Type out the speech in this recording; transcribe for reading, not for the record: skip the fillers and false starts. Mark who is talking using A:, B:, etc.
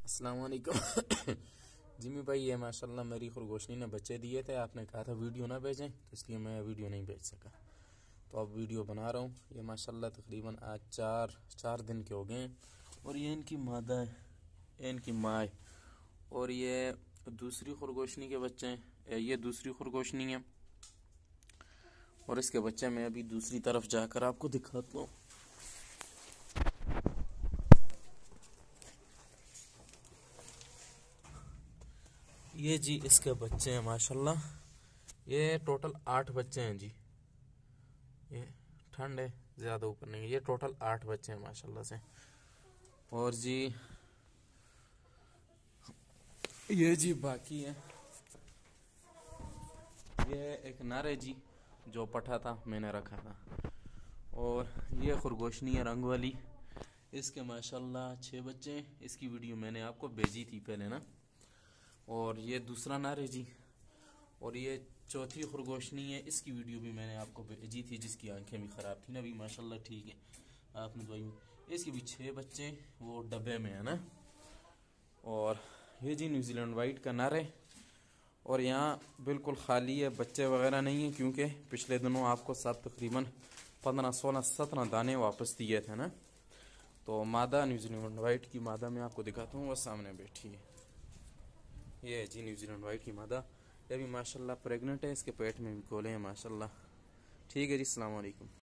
A: अस्सलाम वालेकुम। जिमी भाई, ये माशाल्लाह मेरी खरगोशनी ने बच्चे दिए थे। आपने कहा था वीडियो ना भेजें, तो इसलिए मैं वीडियो नहीं भेज सका। तो अब वीडियो बना रहा हूँ। ये माशाल्लाह तकरीबन आज चार दिन के हो गए हैं। और ये इनकी मादा है, ये इनकी माँ है। और ये दूसरी खरगोशनी के बच्चे हैं। ये दूसरी खरगोशनी है और इसके बच्चे मैं अभी दूसरी तरफ जाकर आपको दिखाता हूँ। ये जी इसके बच्चे हैं माशाल्लाह। ये टोटल 8 बच्चे हैं जी। ये ठंड है, ज़्यादा ऊपर नहीं है। ये टोटल 8 बच्चे हैं माशाल्लाह से। और जी ये जी बाकी है। ये एक नर है जी, जो पठा था मैंने रखा था। और ये खरगोशनी है रंग वाली। इसके माशाल्लाह 6 बच्चे हैं। इसकी वीडियो मैंने आपको भेजी थी पहले ना। और ये दूसरा नर है जी। और ये चौथी खरगोशनी है। इसकी वीडियो भी मैंने आपको भेजी थी, जिसकी आंखें भी ख़राब थी ना। अभी माशाल्लाह ठीक है, आपने दवाई। इसके भी 6 बच्चे, वो डब्बे में है ना। और ये जी न्यूजीलैंड वाइट का नर है। और यहाँ बिल्कुल खाली है, बच्चे वगैरह नहीं है, क्योंकि पिछले दिनों आपको सब तकरीबन 15, 16, 17 दाने वापस दिए थे ना। तो मादा न्यूजीलैंड वाइट की मादा मैं आपको दिखाता हूँ, वो सामने बैठी है। ये है जी न्यूजीलैंड वाइट की मादा। ये भी माशाल्लाह प्रेग्नेंट है। इसके पेट में भी कोले हैं माशाल्लाह। ठीक है जी, अस्सलाम वालेकुम।